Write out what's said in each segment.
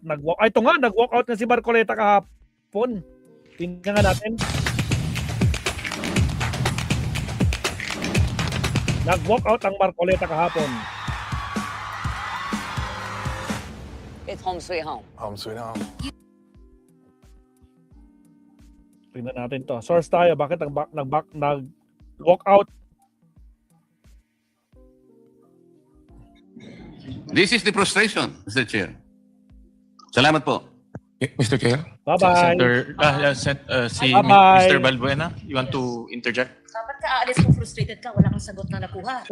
Nag-walk. Ay, ito nga, nag-walk out na si Marcoleta kahapon. Tingnan nga natin. Nag-walk out ang Marcoleta kahapon. It's home sweet home. Home sweet home. Tingnan natin to. Source tayo. Bakit nag-walk out? This is the frustration, Mr. Chair. Salamat po. Mr. Chair? Bye-bye. Si Bye-bye. Mr. Balbuena, you want to interject? Dapat ka aalis kung frustrated ka, wala kang sagot na nakuha.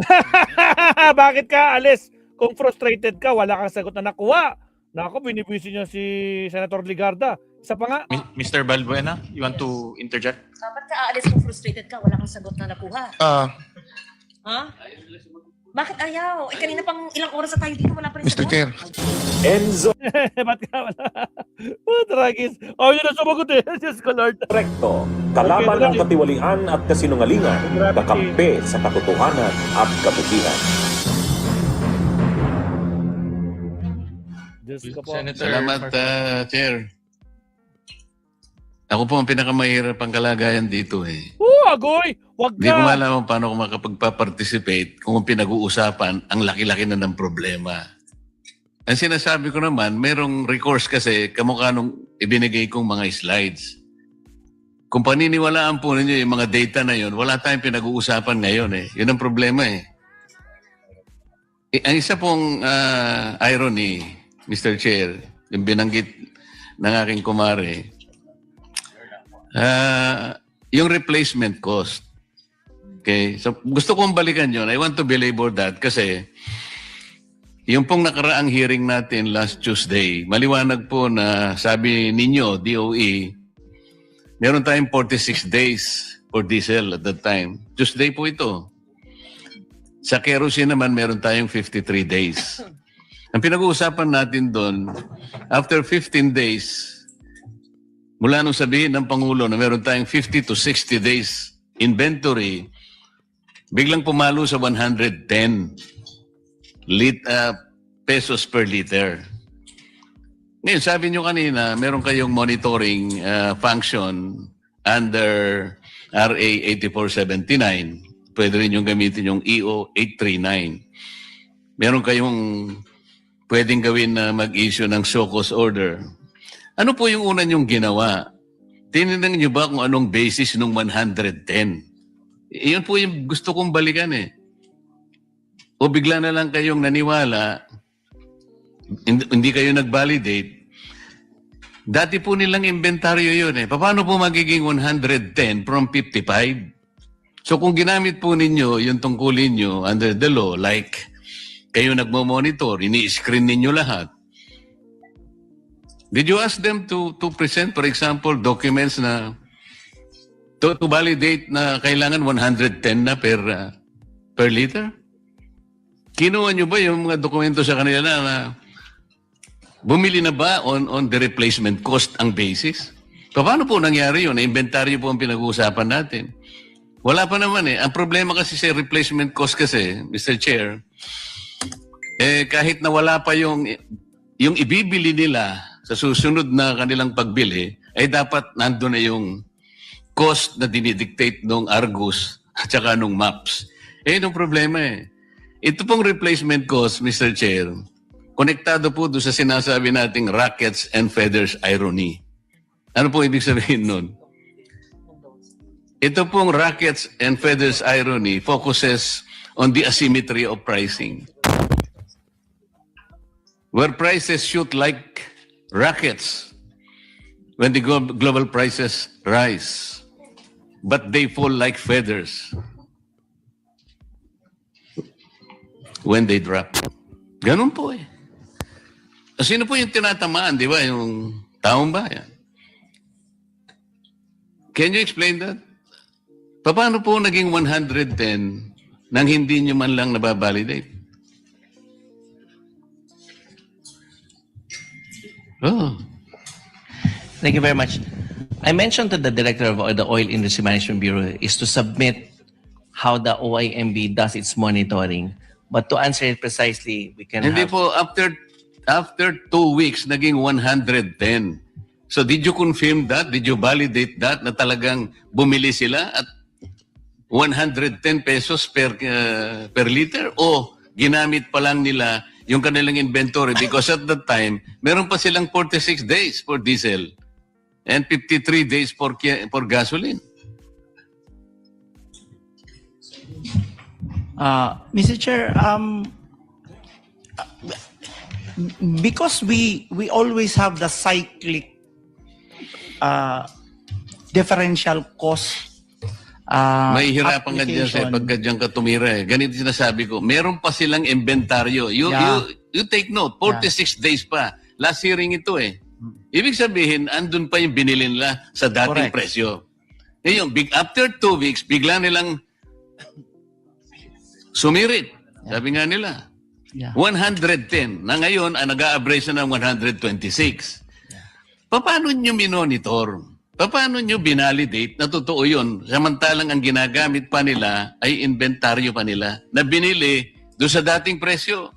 Bakit ka alis? Kung frustrated ka, wala kang sagot na nakuha. Nako, binibisi niya si Senator Ligarda. Isa pa nga. Mr. Balbuena, you want to interject? Dapat ka aalis kung frustrated ka, wala kang sagot na nakuha. Ha? Bakit ayaw? Kanina pang ilang oras na tayo dito, wala pa rin Mr. sagot. Chair. Enzo Ba't ka wala? Tragis. Oh, yun ang sumagot eh. Diyos ko, Lord. Recto, kalaban ng katiwalian at kasinungalingan, kakampi sa katotohanan at kabutihan. Diyos ko po. Senator. Salamat, Chair. Ako po ang pinakamahirap ang kalagayan dito eh. Agoy! Wag Hindi ko ka! malaman paano ko makapagpa-participate kung ang pinag-uusapan ang laki-laki na ng problema. Ang sinasabi ko naman, merong recourse kasi kamukha nung ibinigay kong mga slides. Kung paniniwalaan po ninyo yung mga data na yun, wala tayong pinag-uusapan ngayon eh. Yun ang problema eh. Ang isa pong irony, Mr. Chair, yung binanggit ng aking kumare, yung replacement cost. Okay? So, gusto kong balikan yun. I want to belabor that kasi yung pong nakaraang hearing natin last Tuesday, maliwanag po na sabi ninyo, DOE, meron tayong 46 days for diesel at that time. Tuesday po ito. Sa kerosene naman, meron tayong 53 days. Ang pinag-uusapan natin doon, after 15 days, mula nung sabihin ng Pangulo na meron tayong 50 to 60 days inventory, biglang pumalo sa 110 pesos per liter. Ngayon, sabi nyo kanina, meron kayong monitoring function under RA 8479. Pwede rin yung gamitin yung EO 839. Meron kayong pwedeng gawin na mag-issue ng SOCOS order. Ano po yung una nyong ginawa? Tinignan niyo ba kung anong basis nung 110? Iyon po yung gusto kong balikan eh. O bigla na lang kayong naniwala, hindi kayo nag-validate. Dati po nilang inventaryo yun eh. Paano po magiging 110 from 55? So kung ginamit po ninyo yung tungkulin nyo under the law, like kayo nagmo-monitor, ini-screen ninyo lahat, did you ask them to present, for example, documents na to validate na kailangan 110 na per liter? Kinuha nyo ba yung mga dokumento sa kanila na bumili na ba on the replacement cost ang basis? Paano po nangyari yun? Inventaryo po ang pinag-uusapan natin. Wala pa naman eh. Ang problema kasi sa replacement cost kasi, Mr. Chair, kahit na wala pa yung ibibili nila sa susunod na kanilang pagbili, ay dapat nandun na yung cost na dinidictate nung Argus at saka nung MAPS. Yung problema eh. Ito pong replacement cost, Mr. Chair, konektado po doon sa sinasabi nating rackets and feathers irony. Ano po ibig sabihin nun? Ito pong rackets and feathers irony focuses on the asymmetry of pricing. Where prices shoot like rockets when the global prices rise, but they fall like feathers when they drop. Ganun po eh. Sino po yung tinatamaan, di ba? Yung taong bayan. Can you explain that? Paano po naging 110 nang hindi nyo man lang nababalidate? Oh. Thank you very much. I mentioned to the director of the Oil Industry Management Bureau is to submit how the OIMB does its monitoring. But to answer it precisely, we can Hindi have... po, after after 2 weeks, naging 110. So did you confirm that? Did you validate that na talagang bumili sila at 110 pesos per liter? O ginamit pa lang nila yung kanilang inventory because at that time, meron pa silang 46 days for diesel and 53 days for gasoline. Mr. Chair, because we always have the cyclic differential cost Mahihirapan ka dyan sir, pagka dyan ka tumira eh. Ganito sinasabi ko, meron pa silang inventaryo. You take note, 46 days pa. Last hearing ito eh. Ibig sabihin, andun pa yung binili nila sa dating Correct. presyo. Ngayon, after 2 weeks, bigla nilang sumirit. Sabi nga nila, 110. Na ngayon, nag-a-average na ng 126. Paano nyo minonitor? Paano nyo binalidate na totoo yun? Samantalang ang ginagamit pa nila ay inventaryo pa nila na binili doon sa dating presyo.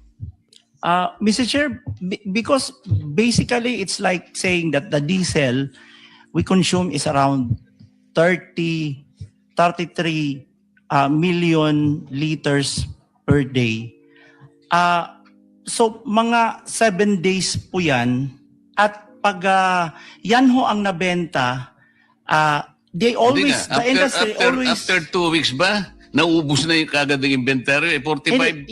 Mr. Chair, because basically it's like saying that the diesel we consume is around 33 million liters per day. So mga 7 days po yan at pag yan ho ang nabenta, they always, the industry always... After 2 weeks ba, naubos na yung kagad ng inventaryo? 45...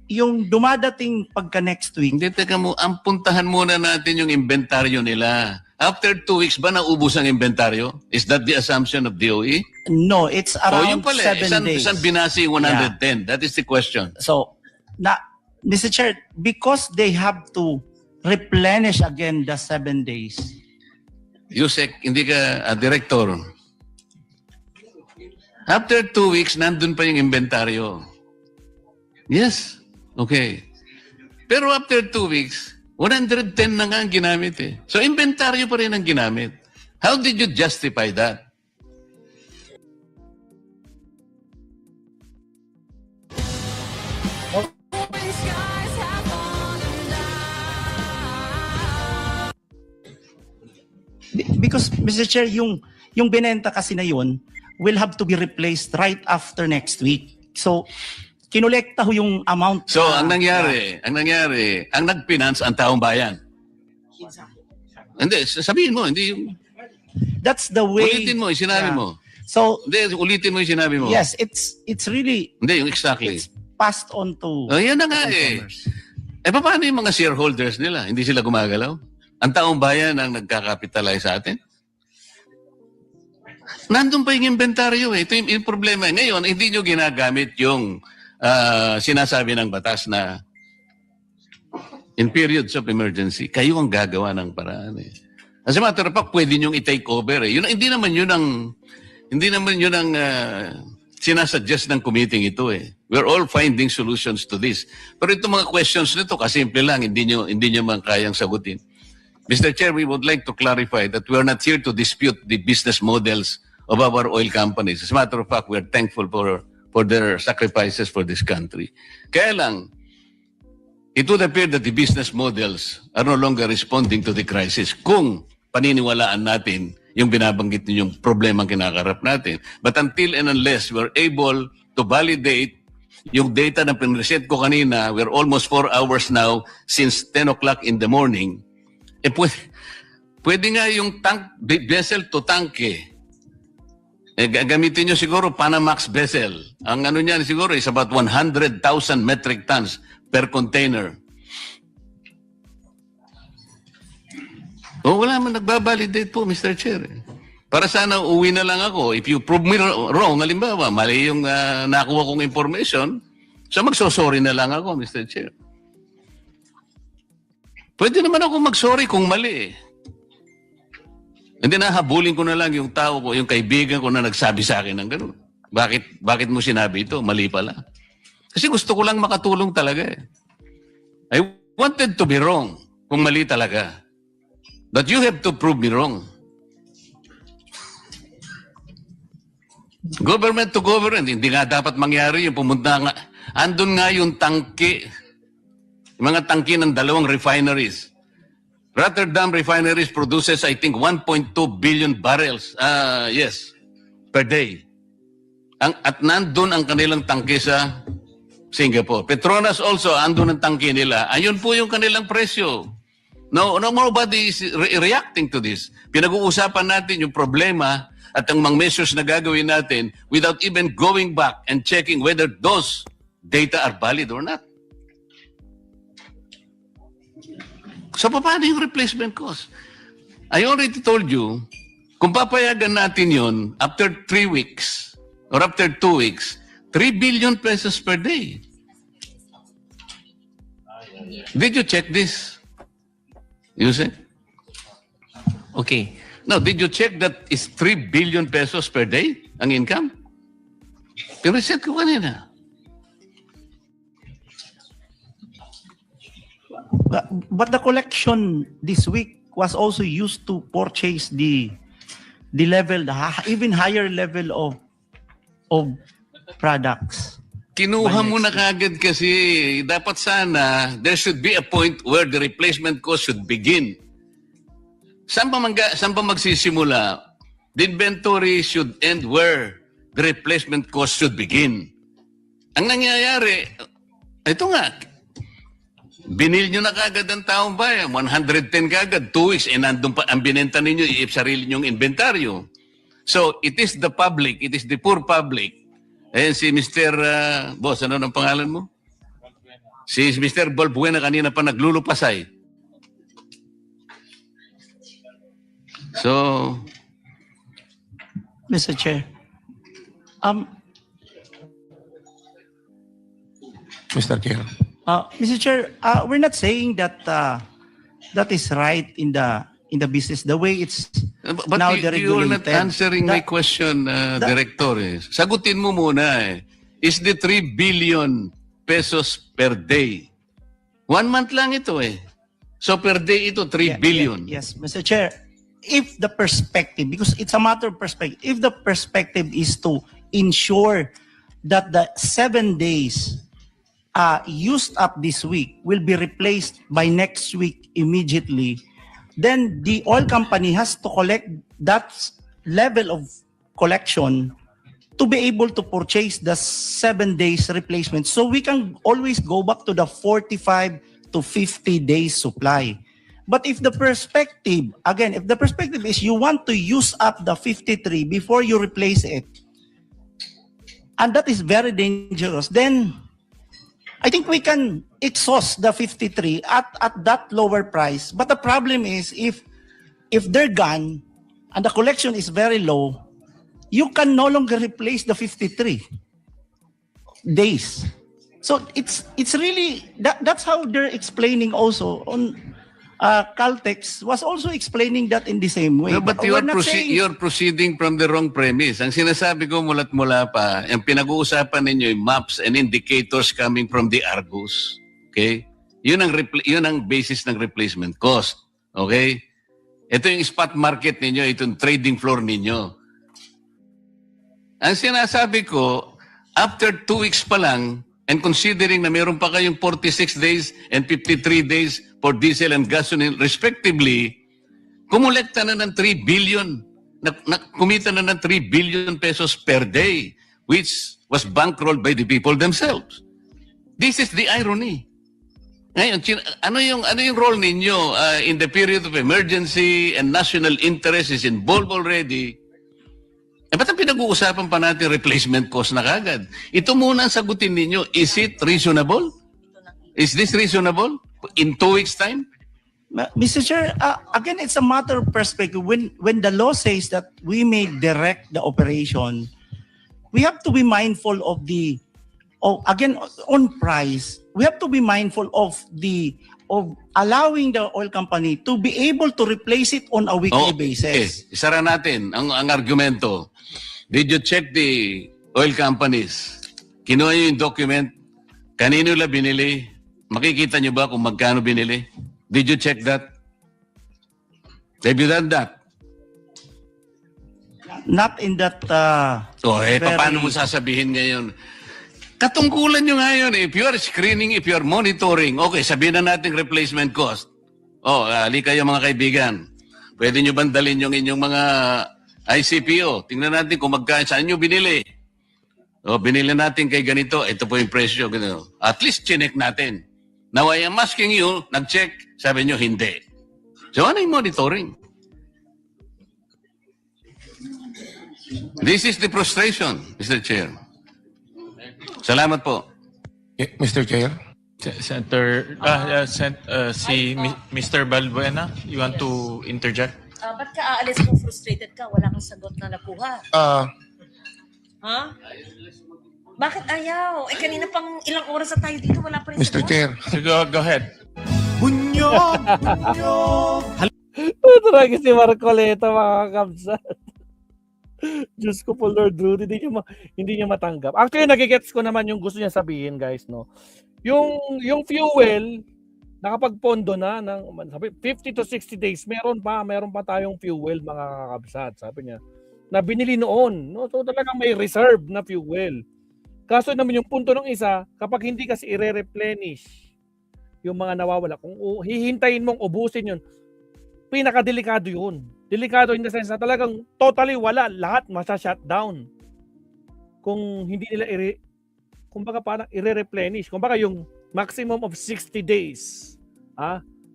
Yung dumadating pagka next week. Hindi, teka mo, ang puntahan muna natin yung inventaryo nila. After 2 weeks ba naubos ang inventaryo? Is that the assumption of DOE? No, it's around yun pala, 7 days. Isang binasi yung 110. That is the question. So, Mr. Chair, because they have to replenish again the 7 days. Yusek, hindi ka director. After 2 weeks, nandun pa yung inventaryo. Yes. Okay. Pero after 2 weeks, 110 na nga ang ginamit eh. So, inventaryo pa rin ang ginamit. How did you justify that? Because, Mr. Chair, yung binenta kasi na yun will have to be replaced right after next week. So, kinolekta ho yung amount. So, ang nangyari, ang nag-finance ang taong bayan. Hindi, sabihin mo, hindi yung... That's the way... Ulitin mo, yung sinabi mo. So, Hindi, ulitin mo yung sinabi mo. yes, it's really... Hindi, yung exactly. It's passed on to... Yan na nga eh. consumers. Paano yung mga shareholders nila? Hindi sila gumagalaw? Ang taong bayan ang nagkakapitalize sa atin? Nandun pa yung inventaryo eh. Ito yung problema. Ngayon, hindi nyo ginagamit yung sinasabi ng batas na in periods of emergency, kayo ang gagawa ng paraan eh. As a matter of fact, pwede nyong i-take over eh. Hindi naman yun ang sinasuggest ng committee ito eh. We're all finding solutions to this. Pero itong mga questions nito, kasimple lang, hindi nyo man kayang sagutin. Mr. Chair, we would like to clarify that we are not here to dispute the business models of our oil companies. As a matter of fact, we are thankful for their sacrifices for this country. Kaya lang, it would appear that the business models are no longer responding to the crisis kung paniniwalaan natin yung binabanggit ninyong problema ang kinakarap natin. But until and unless we're able to validate yung data na pinreset ko kanina, we're almost 4 hours now since 10 o'clock in the morning, pwede nga yung vessel to tank eh. Gamitin nyo siguro Panamax vessel. Ang ano niyan siguro is about 100,000 metric tons per container. Wala man nagbabalidate po, Mr. Chair. Para sana uwi na lang ako. If you prove me wrong, halimbawa, mali yung nakuha kong information, so magsosorry na lang ako, Mr. Chair. Pwede naman ako mag-sorry kung mali eh. Hindi na, habulin ko na lang yung tao ko, yung kaibigan ko na nagsabi sa akin ng gano'n. Bakit mo sinabi ito? Mali pala. Kasi gusto ko lang makatulong talaga eh. I wanted to be wrong kung mali talaga. But you have to prove me wrong. Government to government, hindi nga dapat mangyari yung pumunta nga. Andun nga yung tangke Yung mga tangke ng dalawang refineries. Rotterdam refineries produces, I think, 1.2 billion barrels, yes, per day. At nandun ang kanilang tangke sa Singapore. Petronas also, andun ang tangke nila. Ayun po yung kanilang presyo. No, nobody is reacting to this. Pinag-uusapan natin yung problema at ang mga measures na gagawin natin without even going back and checking whether those data are valid or not. So, paano yung replacement cost? I already told you, kung papayagan natin yon after 3 weeks or after 2 weeks, 3 billion pesos per day. Did you check this? You see? Okay. No, did you check that is 3 billion pesos per day ang income? Pireset ko kanina. But the collection this week was also used to purchase the level, even higher level of products. Kinuha mo na kagad kasi dapat sana there should be a point where the replacement cost should begin. Saan pa magsisimula? The inventory should end where the replacement cost should begin. Ang nangyayari, ito nga, binil nyo na kagad ang taong bayan, 110 kagad, 2 weeks, nandun pa ang binenta ninyo, sarili nyong inventaryo. So, it is the public, it is the poor public. Ayan si Mr. Boss, ano ang pangalan mo? Si Mr. Balbuena kanina pa naglulupasay. So, Mr. Chair, Mr. Chair. Mr. Chair, we're not saying that that is right in the business the way it's but now you are not deregulated. answering my question, Director. Sagutin mo muna Is the 3 billion pesos per day? 1 month lang ito So per day ito, 3 billion. Yes, Mr. Chair. If the perspective, because it's a matter of perspective, if the perspective is to ensure that the 7 days used up this week will be replaced by next week immediately, then the oil company has to collect that level of collection to be able to purchase the 7 days replacement. So we can always go back to the 45 to 50 days supply. But if the perspective, again, if the perspective is you want to use up the 53 before you replace it, and that is very dangerous, then I think we can exhaust the 53 at that lower price. But the problem is if they're gone and the collection is very low, you can no longer replace the 53 days. So it's really that's how they're explaining also on Caltex was also explaining that in the same way. No, but we're not saying- you're proceeding from the wrong premise. Ang sinasabi ko mula't mula pa, ang pinag-uusapan ninyo yung maps and indicators coming from the Argus. Okay? Yun ang basis ng replacement cost. Okay? Ito yung spot market ninyo, itong trading floor ninyo. Ang sinasabi ko, after 2 weeks pa lang, and considering na meron pa kayong 46 days and 53 days for diesel and gasoline respectively, kumulekta na ng 3 billion, kumita na ng 3 billion pesos per day, which was bankrolled by the people themselves. This is the irony. Ngayon, ano yung role ninyo in the period of emergency and national interest is involved already? Ba't ang pinag-uusapan pa natin replacement cost na kagad? Ito muna ang sagutin ninyo. Is it reasonable? Is this reasonable? In 2 weeks' time? Mr. Chair, again, it's a matter of perspective. When the law says that we may direct the operation, we have to be mindful of again, on price. We have to be mindful of allowing the oil company to be able to replace it on a weekly basis. Okay. Isara natin ang argumento. Did you check the oil companies? Kinuha nyo yung document? Kanino la binili? Makikita nyo ba kung magkano binili? Did you check that? Have you done that? Not in that paano mo sasabihin ngayon? Katungkulan nyo nga yun. If you are screening, if you are monitoring, okay, sabihin na natin replacement cost. Ali kayo mga kaibigan. Pwede nyo bandalin yung inyong mga ICPO. Tingnan natin kung saan nyo binili. Binili natin kay ganito. Ito po yung presyo. Ganito. At least chinek natin. Now I am asking you, nag-check, sabi nyo hindi. So ano yung monitoring? This is the frustration, Mr. Chair. Salamat po. Mr. Chair? Senator, Mr. Balbuena, you want to interject? Ba't ka aalis kung frustrated ka? Wala kang sagot na nakuha. Ha? Bakit ayaw? Kanina pang ilang oras na tayo dito, wala pa rin sagot. So go ahead. Talaga si Marcoleta, mga kabsat. Diyos ko po, Lord Rudy, hindi niya matanggap. Actually, nagigets ko naman yung gusto niya sabihin, guys, no? Yung fuel, nakapagpondo na ng 50 to 60 days, meron pa tayong fuel, mga kabsat, sabi niya, na binili noon, no? So talagang may reserve na fuel. Kaso naman yung punto ng isa, kapag hindi kasi i-replenish yung mga nawawala, kung hihintayin mong ubusin yun, pinakadelikado yun. Delikado in the sense na talagang totally wala, lahat masya-shutdown. Kung hindi nila kumbaga parang i-replenish. Kumbaga yung maximum of 60 days.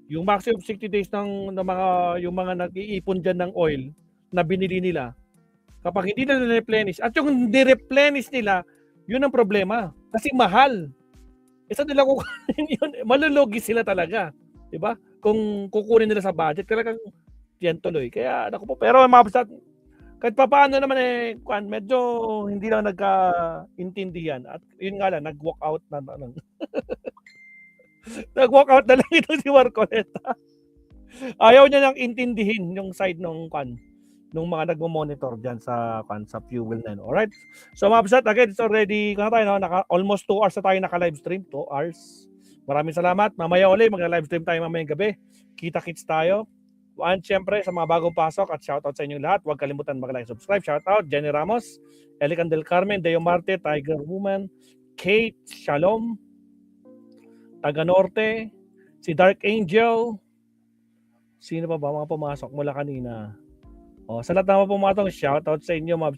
Yung maximum of 60 days ng yung mga nag-iipon diyan ng oil na binili nila. Kapag hindi nila replenish at yung ni-replenish nila, yun ang problema. Kasi mahal. Isa nila kukunin yun, malulugi sila talaga. 'Di ba? Kung kukunin nila sa budget, talagang yan tuloy. Kaya naku po, pero mga kahit pa paano naman medyo hindi lang nagka-intindihan. At yun nga lang, nag-walk out na lang. Nag-walk out na lang ito si Marcoleta. Ayaw niya nang intindihin yung side ng nung mga nagmo-monitor diyan sa fuel na yun. Alright? So mga kabsat, again, it's already almost 2 hours na tayo naka-live stream. 2 hours. Maraming salamat. Mamaya ulit, mag-live stream tayo mamayang gabi. Kita-kits tayo. And syempre, sa mga bagong pasok at shoutout sa inyong lahat, huwag kalimutan mag-like, subscribe. Shoutout, Jenny Ramos, Elican Del Carmen, Deo Marte, Tiger Woman, Kate, Shalom, Taga Norte, si Dark Angel, sino pa ba mga pumasok mula kanina? Sa lahat na mga pumatong, shoutout sa inyo mga